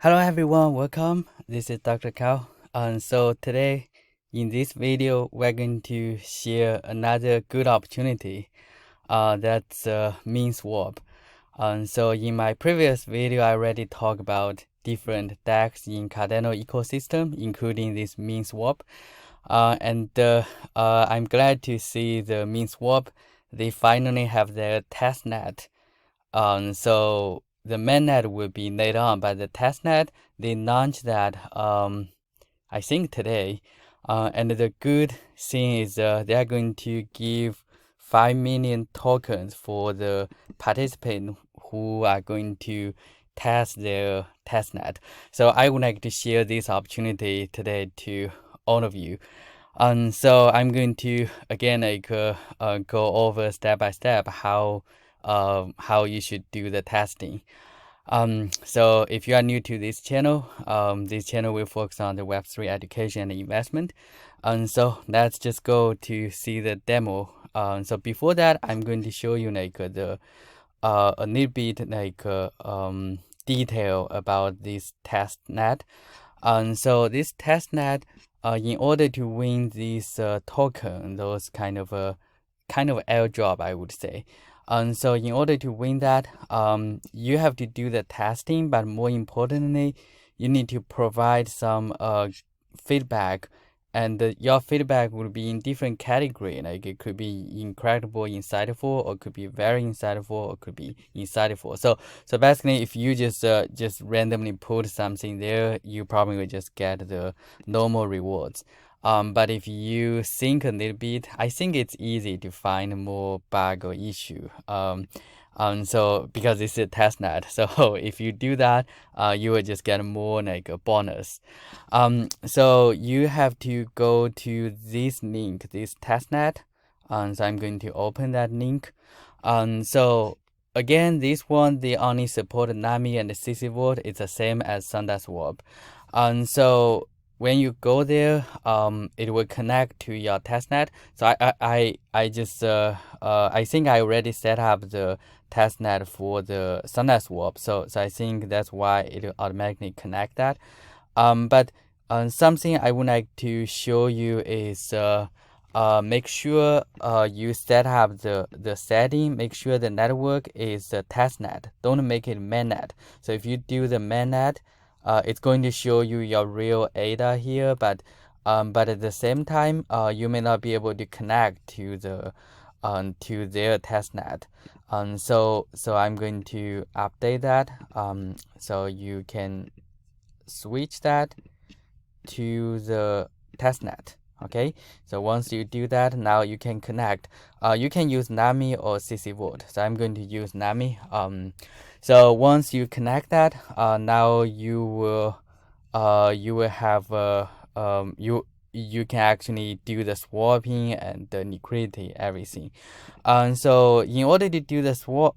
Hello everyone, welcome. This is Dr. Kao. So today in this video, we're going to share another good opportunity. That's Minswap. So in my previous video, I already talked about different DEX in Cardano ecosystem, including this Minswap. I'm glad to see the Minswap. They finally have their testnet. So the mainnet will be later on, but the testnet, they launched that I think today. And the good thing is they are going to give 5 million tokens for the participant who are going to test their testnet. So I would like to share this opportunity today to all of you. So I'm going to again go over step by step how you should do the testing. So if you are new to this channel will focus on the Web3 education and investment. So let's just go to see the demo. So before that, I'm going to show you a little bit detail about this test net. So this test net, in order to win this token, those kind of airdrop, I would say. So in order to win that, you have to do the testing, but more importantly, you need to provide some feedback, and your feedback will be in different category. Like it could be incredible, insightful, or could be very insightful, or could be insightful. So basically, if you just randomly put something there, you probably will just get the normal rewards. But if you think a little bit, I think it's easy to find more bug or issue. So because it's a test net, so if you do that, you will just get more like a bonus. So you have to go to this link, this testnet. So I'm going to open that link. So again, this one they only support NAMI and CC Vault. It's the same as SundaSwap. So when you go there, it will connect to your testnet. So I just I think I already set up the testnet for the SundaSwap. So I think that's why it will automatically connect that. But something I would like to show you is make sure you set up the setting. Make sure the network is the testnet. Don't make it mainnet. So if you do the mainnet, it's going to show you your real ADA here, but at the same time, you may not be able to connect to their testnet. So I'm going to update that. So you can switch that to the testnet. Okay, so once you do that, now you can connect. You can use NAMI or CC Vault. So I'm going to use NAMI. So once you connect that, now you will have you can actually do the swapping and the liquidity, everything. So in order to do the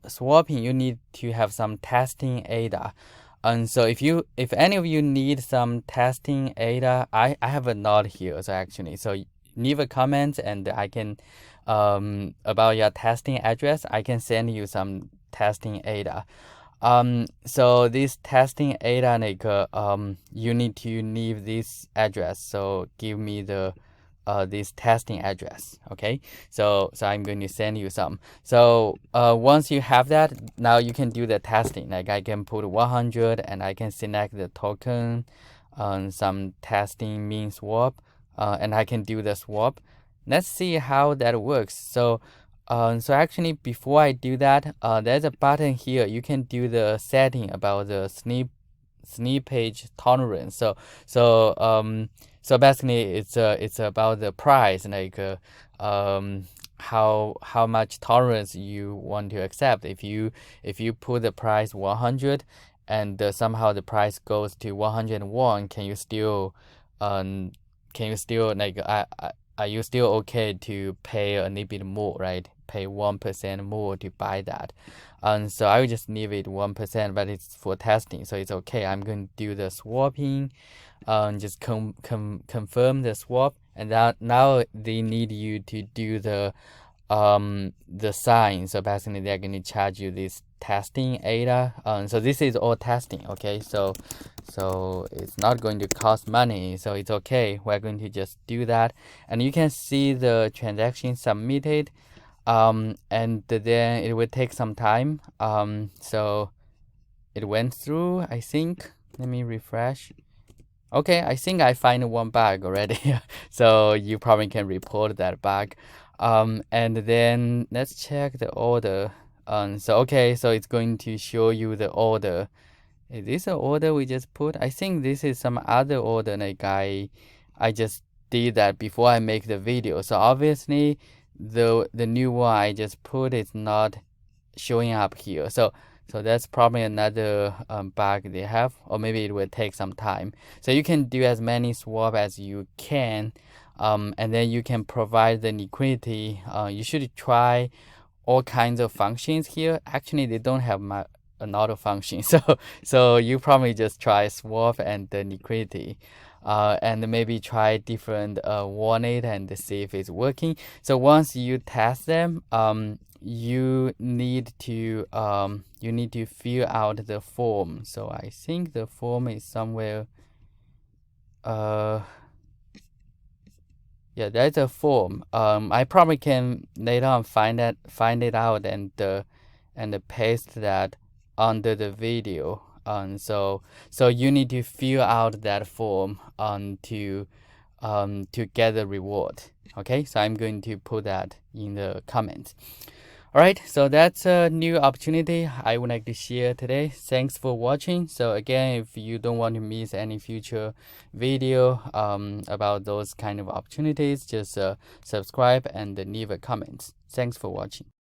swapping, you need to have some testing ADA. And so if any of you need some testing ADA, I have a note here. So actually, so leave a comment and I can about your testing address, I can send you some testing ADA. So this testing ADA you need to leave this address. So give me the this testing address. Okay, so I'm going to send you some. So once you have that, now you can do the testing. Like I can put 100 and I can select the token, some testing Minswap, and I can do the swap. Let's see how that works. So actually before I do that, there's a button here. You can do the setting about the slippage tolerance. So basically it's about the price, like how much tolerance you want to accept. If you put the price 100 and somehow the price goes to 101, can you still like are you still okay to pay a little bit more, right? Pay 1% more to buy that. So I will just leave it 1%, but it's for testing, so it's okay. I'm going to do the swapping, just confirm the swap, and now they need you to do the the sign. So basically they're going to charge you this testing ADA. So this is all testing, okay? So it's not going to cost money, so it's okay. We're going to just do that, and you can see the transaction submitted, and then it will take some time. So it went through, I think. Let me refresh. Okay, I think I find one bug already. So you probably can report that bug. And then let's check the order. So okay, so it's going to show you the order. Is this an order we just put? I think this is some other order, like I just did that before I make the video. So obviously the new one I just put is not showing up here. So that's probably another bug they have, or maybe it will take some time. So you can do as many swap as you can, and then you can provide the liquidity. You should try all kinds of functions here. Actually, they don't have a lot of functions, so you probably just try swap and the liquidity. And maybe try different wallet and see if it's working. So once you test them, you need to fill out the form. So I think the form is somewhere. Yeah, there's a form. I probably can later on find it out and paste that under the video. So you need to fill out that form to get the reward. Okay, so I'm going to put that in the comments. All right, so that's a new opportunity I would like to share today. Thanks for watching. So again, if you don't want to miss any future video about those kind of opportunities, just subscribe and leave a comment. Thanks for watching.